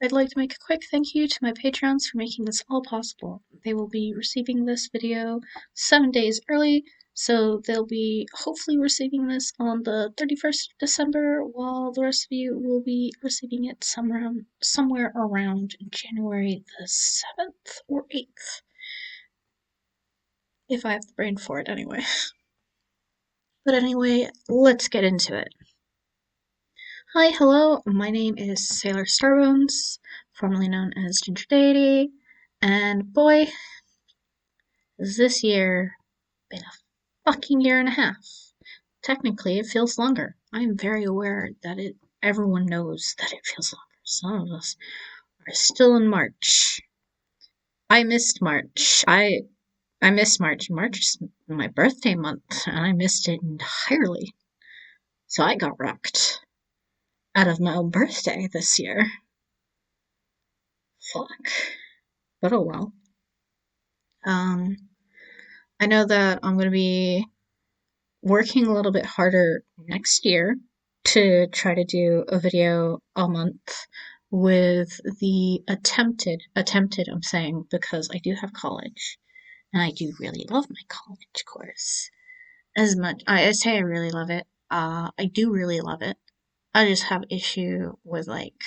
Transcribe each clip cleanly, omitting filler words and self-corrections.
I'd like to make a quick thank you to my patrons for making this all possible. They will be receiving this video 7 days early, so they'll be hopefully receiving this on the 31st of December, while the rest of you will be receiving it somewhere around January the 7th or 8th. If I have the brain for it, anyway. But anyway, let's get into it. Hi, hello, my name is SailorStarbones, formerly known as Ginger Deity, and boy, has this year been a fucking year and a half. Technically, it feels longer. I am very aware that everyone knows that it feels longer. Some of us are still in March. I missed March. I missed March. March is my birthday month, and I missed it entirely. So I got wrecked out of my own birthday this year. Fuck. But oh well. I know that I'm going to be working a little bit harder next year to try to do a video a month with the attempted, I'm saying, because I do have college, and I do really love my college course. As much, I say I really love it, I do really love it. I just have issue with, like,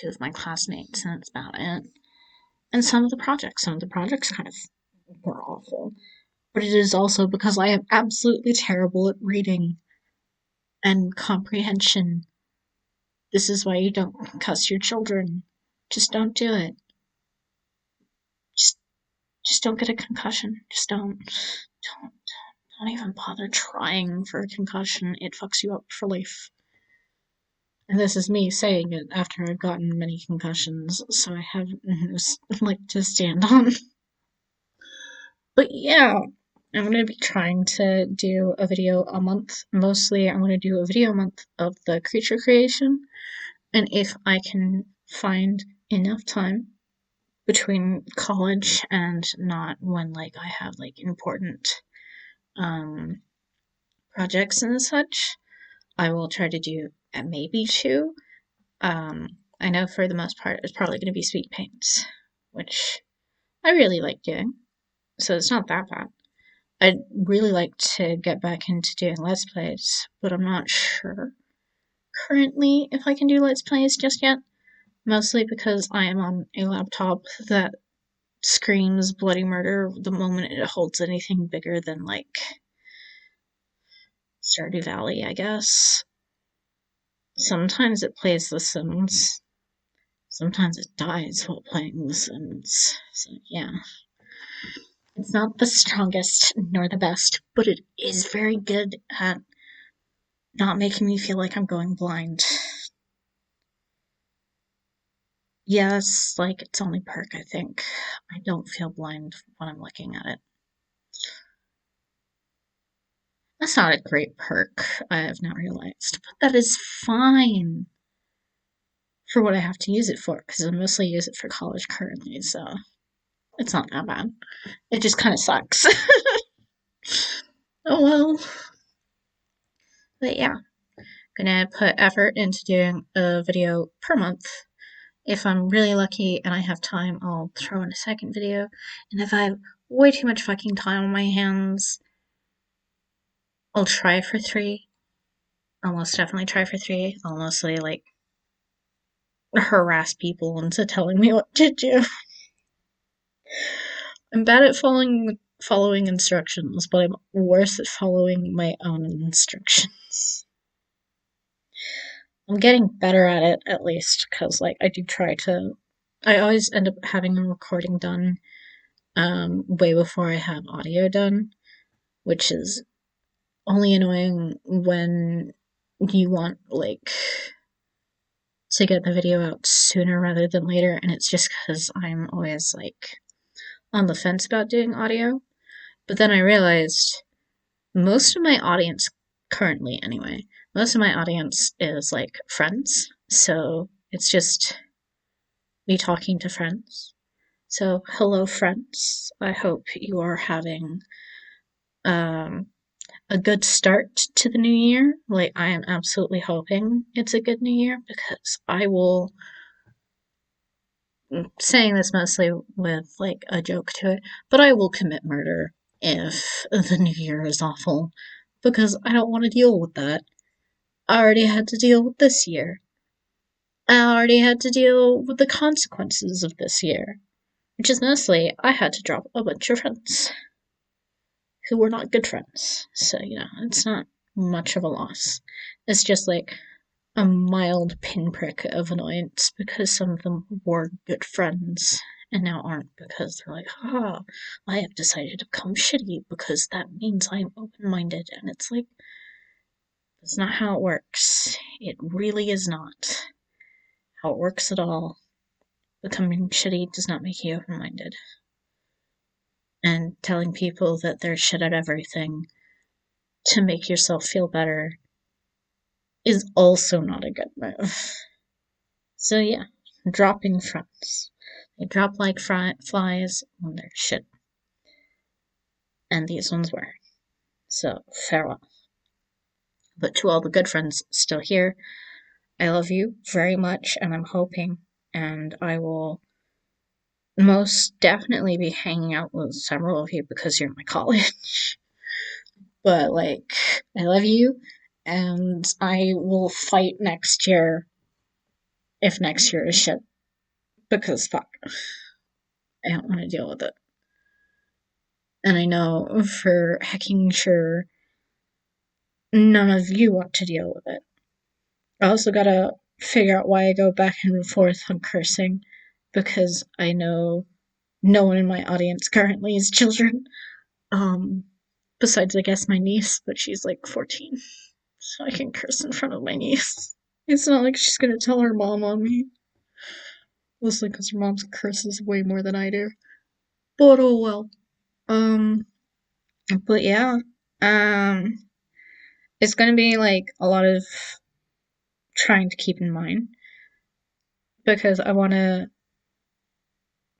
2 of my classmates, and that's about it. And some of the projects kind of were awful. But it is also because I am absolutely terrible at reading and comprehension. This is why you don't cuss your children. Just don't do it. Just, just don't get a concussion. Just don't even bother trying for a concussion. It fucks you up for life. And this is me saying it after I've gotten many concussions, so I have no leg to stand on. But yeah, I'm going to be trying to do a video a month. Mostly, I'm going to do a video a month of the creature creation. And if I can find enough time between college and not when, like, I have, like, important projects and such, I will try to do maybe 2. I know for the most part it's probably going to be speed paints, which I really like doing, so it's not that bad. I'd really like to get back into doing Let's Plays, but I'm not sure currently if I can do Let's Plays just yet. Mostly because I am on a laptop that screams bloody murder the moment it holds anything bigger than, like, Stardew Valley, I guess. Sometimes it plays The Sims. Sometimes it dies while playing The Sims. So, yeah. It's not the strongest nor the best, but it is very good at not making me feel like I'm going blind. Yeah, that's like its only perk, I think. I don't feel blind when I'm looking at it. That's not a great perk, I have now realized, but that is fine for what I have to use it for, because I mostly use it for college currently, so it's not that bad. It just kind of sucks. Oh well. But yeah, gonna put effort into doing a video per month. If I'm really lucky and I have time, I'll throw in a second video. And if I have way too much fucking time on my hands, I'll try for 3. I'll most definitely try for 3. I'll mostly, like, harass people into telling me what to do. I'm bad at following instructions, but I'm worse at following my own instructions. I'm getting better at it, at least, because, like, I always end up having a recording done way before I have audio done, which is only annoying when you want, like, to get the video out sooner rather than later, and it's just because I'm always, like, on the fence about doing audio. But then I realized most of my audience, currently anyway, most of my audience is, like, friends, so it's just me talking to friends. So, hello, friends. I hope you are having a good start to the new year. Like, I am absolutely hoping it's a good new year, because I will saying this mostly with like a joke to it, but I will commit murder if the new year is awful because I don't want to deal with that. I already had to deal with this year. I already had to deal with the consequences of this year, which is mostly I had to drop a bunch of friends who were not good friends. So, it's not much of a loss. It's just like a mild pinprick of annoyance because some of them were good friends and now aren't because they're like, I have decided to become shitty because that means I'm open minded. And it's like, that's not how it works. It really is not how it works at all. Becoming shitty does not make you open minded. And telling people that they're shit at everything to make yourself feel better is also not a good move. So, yeah, dropping friends. They drop like flies when they're shit. And these ones were. So, farewell. But to all the good friends still here, I love you very much, and I'm hoping, and I will most definitely be hanging out with several of you because you're in my college. But, like, I love you, and I will fight next year if next year is shit. Because, fuck, I don't want to deal with it. And I know for hecking sure none of you want to deal with it. I also gotta figure out why I go back and forth on cursing, because I know no one in my audience currently is children. Um, Besides, I guess, my niece, but she's like 14, so I can curse in front of my niece. It's not like she's gonna tell her mom on me. Mostly because her mom curses way more than I do. But oh well. Um, but yeah. Um, it's gonna be like a lot of trying to keep in mind because I want to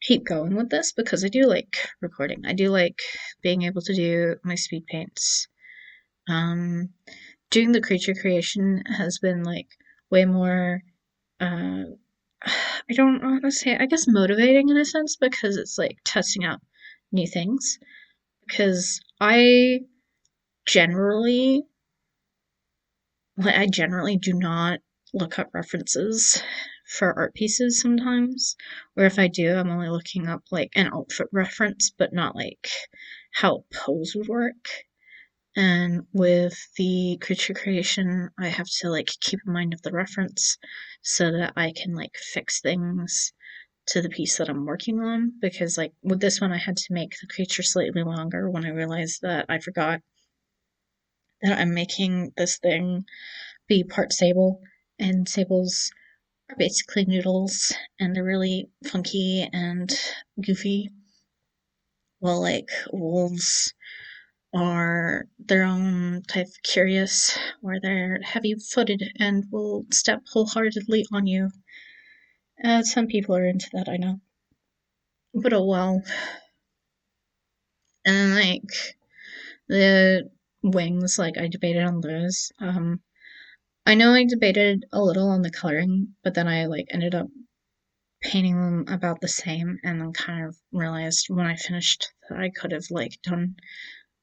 keep going with this because I do like recording. I do like being able to do my speed paints. Um, Doing the creature creation has been like way more. Uh, I don't know how to say it. I guess motivating in a sense because it's like testing out new things. Because generally, I generally do not look up references for art pieces sometimes. Or if I do, I'm only looking up like an outfit reference, but not like how a pose would work. And with the creature creation, I have to like keep in mind of the reference so that I can like fix things to the piece that I'm working on. Because like with this one, I had to make the creature slightly longer when I realized that I forgot that I'm making this thing be part sable, and sables are basically noodles, and they're really funky and goofy. Well, like wolves are their own type of curious, where they're heavy-footed and will step wholeheartedly on you. Some people are into that, I know. But oh well. And like the wings, like I debated on those. I know I debated a little on the coloring, but then I like ended up painting them about the same and then kind of realized when I finished that I could have like done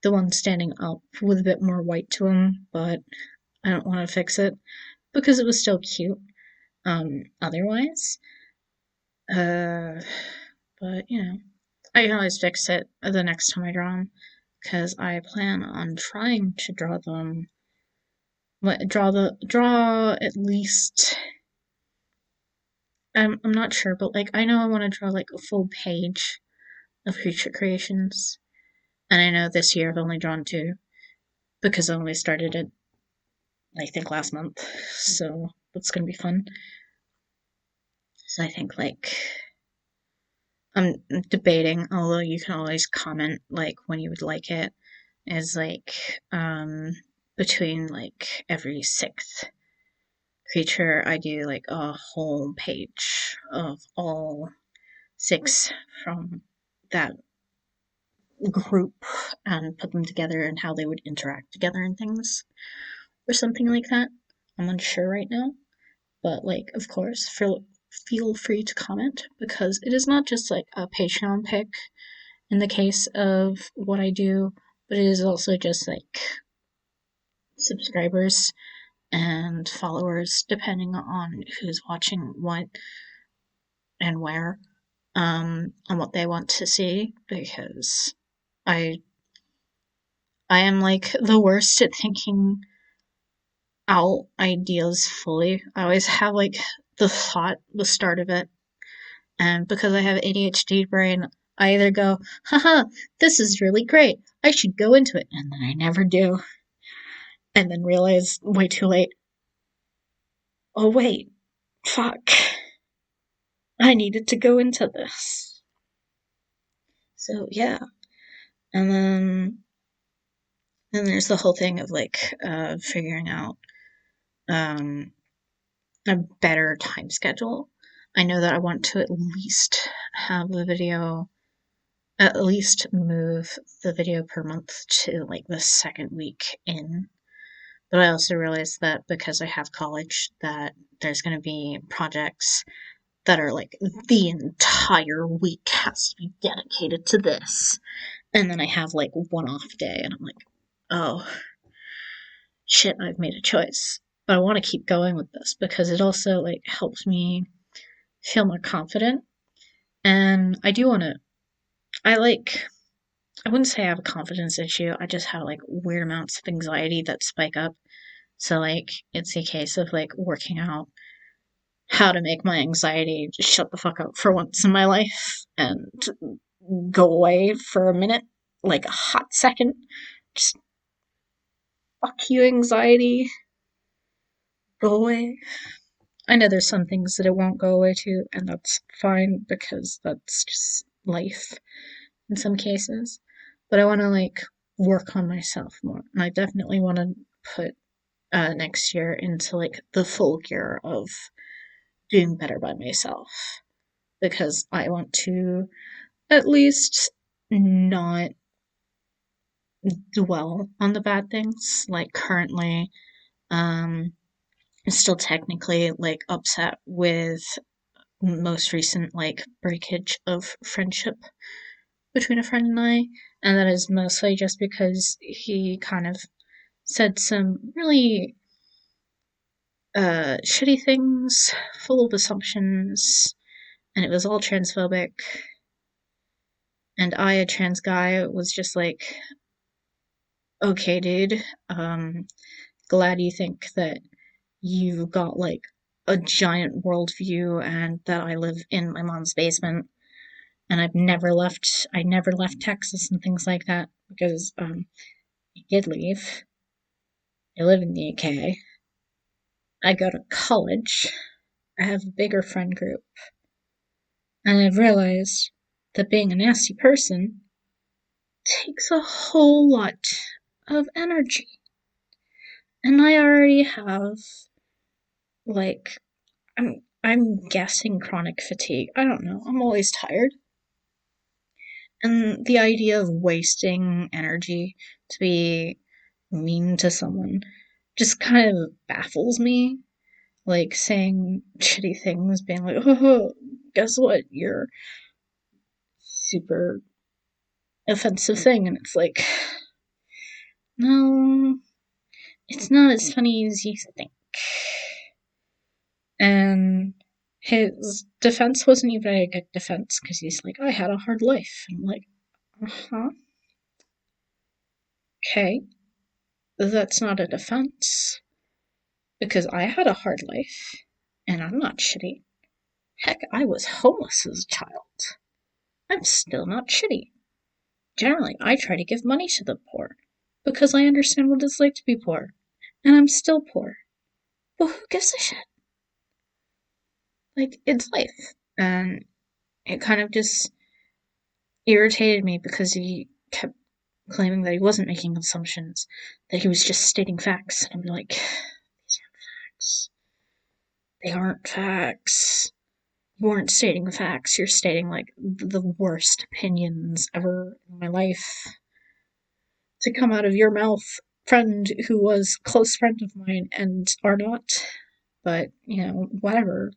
the one standing up with a bit more white to them, but I don't want to fix it because it was still cute otherwise. Uh but I can always fix it the next time I draw them because I plan on trying to draw them draw at least I'm not sure, but like I know I want to draw like a full page of creature creations. And I know this year I've only drawn two because I only started it, I think, last month. So that's gonna be fun. So I think like I'm debating, although you can always comment like when you would like it, is like between like every sixth creature I do like a whole page of all six from that group and put them together and how they would interact together and things or something like that. I'm unsure right now, but like of course for feel free to comment, because it is not just like a Patreon pick in the case of what I do, but it is also just like subscribers and followers, depending on who's watching what and where, on what they want to see, because I I am like the worst at thinking out ideas fully. I always have like the thought, the start of it, and because I have ADHD brain, I either go, haha, this is really great, I should go into it, and then I never do, and then realize way too late, oh wait, fuck, I needed to go into this. So yeah, and then there's the whole thing of like figuring out um, a better time schedule. I know that I want to at least have the video, at least move the video per month to like the second week in. But I also realized that because I have college, that there's going to be projects that are like the entire week has to be dedicated to this. And then I have like one off day, and I'm like, oh shit, I've made a choice. But I want to keep going with this because it also like helps me feel more confident. And I do want to, I like, I wouldn't say I have a confidence issue. I just have like weird amounts of anxiety that spike up. So like it's a case of like working out how to make my anxiety just shut the fuck up for once in my life and go away for a minute, like a hot second. Just fuck you, anxiety. Go away. I know there's some things that it won't go away to, and that's fine because that's just life in some cases. But I want to like work on myself more, and I definitely want to put next year into like the full gear of doing better by myself, because I want to at least not dwell on the bad things. Like currently, I'm still technically like upset with most recent like breakage of friendship between a friend and I, and that is mostly just because he kind of said some really shitty things, full of assumptions, and it was all transphobic. And I, a trans guy, was just like, okay, dude, glad you think that you've got like a giant worldview and that I live in my mom's basement and I never left Texas and things like that because I did leave. I live in the UK. I go to college. I have a bigger friend group. And I've realized that being a nasty person takes a whole lot of energy. And I already have like I'm guessing chronic fatigue. I don't know. I'm always tired. And the idea of wasting energy to be mean to someone just kind of baffles me. Like saying shitty things, being like, oh, guess what? You're super offensive thing. And it's like, no, it's not as funny as you think. And his defense wasn't even a good defense because he's like, I had a hard life. And I'm like, uh-huh. Okay, that's not a defense. Because I had a hard life, and I'm not shitty. Heck, I was homeless as a child. I'm still not shitty. Generally, I try to give money to the poor, because I understand what it's like to be poor. And I'm still poor. But who gives a shit? Like, it's life. And it kind of just irritated me because he kept claiming that he wasn't making assumptions, that he was just stating facts. And I'm like, these aren't facts. They aren't facts. You weren't stating facts, you're stating like the worst opinions ever in my life to come out of your mouth, friend who was a close friend of mine and are not. But, you know, whatever.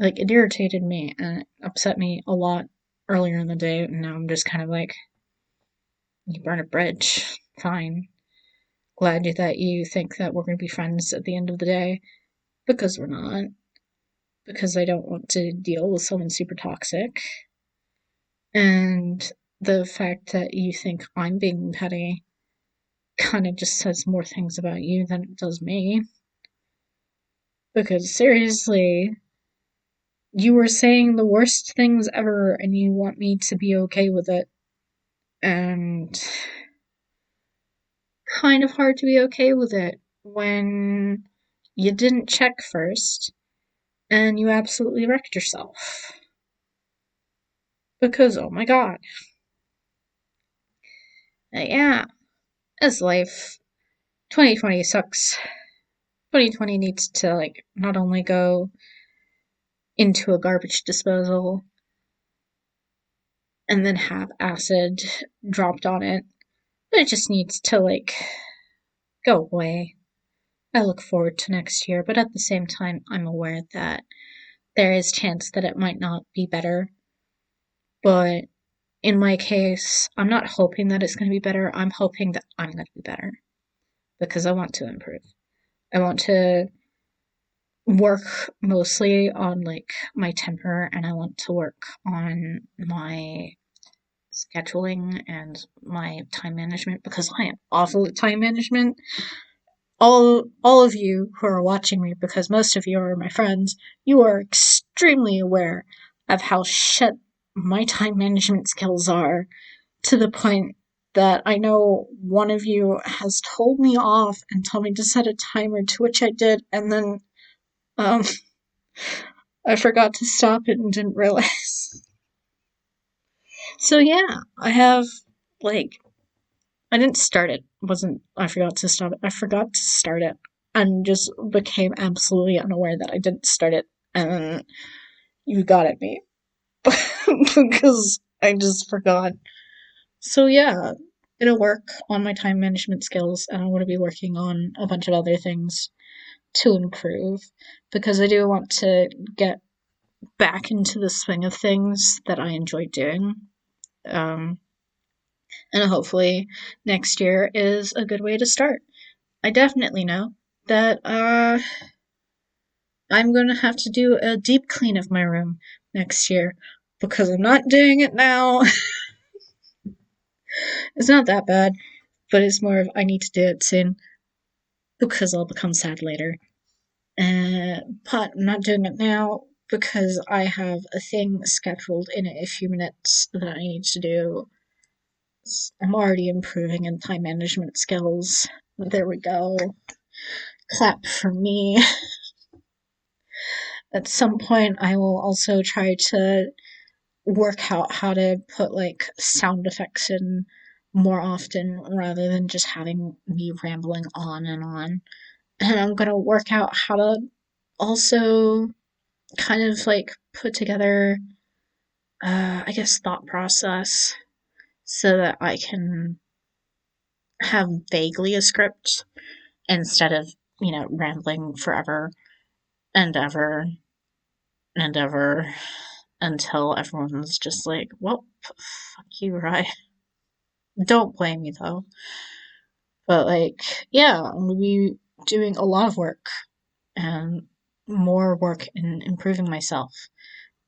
Like, it irritated me and it upset me a lot earlier in the day, and now I'm just kind of like, you burn a bridge. Fine. Glad that you think that we're going to be friends at the end of the day, because we're not. Because I don't want to deal with someone super toxic. And the fact that you think I'm being petty kind of just says more things about you than it does me. Because seriously, you were saying the worst things ever and you want me to be okay with it. And kind of hard to be okay with it when you didn't check first and you absolutely wrecked yourself. Because, oh my god. Yeah, it's life. 2020 sucks. 2020 needs to, like, not only go into a garbage disposal and then have acid dropped on it, but it just needs to, like, go away. I look forward to next year, but at the same time, I'm aware that there is chance that it might not be better. But in my case, I'm not hoping that it's going to be better. I'm hoping that I'm going to be better because I want to improve. I want to work mostly on like my temper, and I want to work on my scheduling and my time management because I am awful at time management. All of you who are watching me, because most of you are my friends, you are extremely aware of how shit my time management skills are, to the point that I know one of you has told me off and told me to set a timer, to which I did, and then um I forgot to stop it and didn't realize. So yeah, I have, like, I didn't start it. Wasn't I forgot to stop it. I forgot to start it and just became absolutely unaware that I didn't start it, and you got at me because I just forgot. So yeah, gonna work on my time management skills, and I'm gonna be working on a bunch of other things to improve because I do want to get back into the swing of things that I enjoy doing. Um, and hopefully next year is a good way to start. I definitely know that I'm gonna have to do a deep clean of my room next year because I'm not doing it now. It's not that bad, but it's more of I need to do it soon because I'll become sad later. But I'm not doing it now because I have a thing scheduled in a few minutes that I need to do. I'm already improving in time management skills. There we go. Clap for me. At some point, I will also try to work out how to put like sound effects in more often rather than just having me rambling on and on. And I'm gonna work out how to also kind of like put together, I guess, thought process so that I can have vaguely a script instead of, rambling forever and ever and ever until everyone's just like, well, fuck you, right? Don't blame me though. But like, yeah, I'm gonna be doing a lot of work and more work in improving myself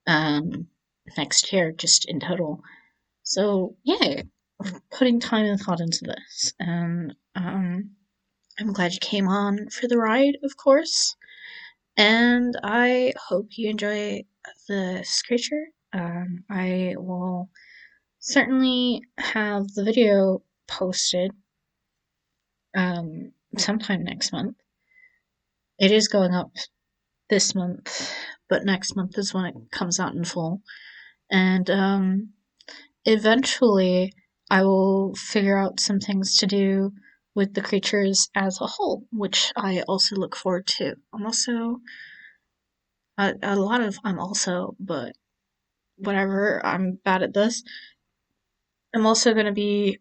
um next year, just in total. So yeah, putting time and thought into this, and I'm glad you came on for the ride, of course. And I hope you enjoy this creature. I will certainly have the video posted sometime next month. It is going up this month, but next month is when it comes out in full. And eventually, I will figure out some things to do with the creatures as a whole, which I also look forward to. I'm also a lot of I'm also, but whatever. I'm bad at this. I'm also going to be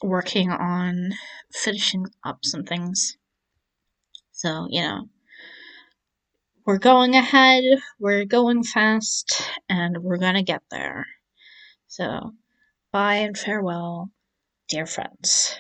working on finishing up some things. So, we're going ahead, we're going fast, and we're gonna get there. So, bye and farewell, dear friends.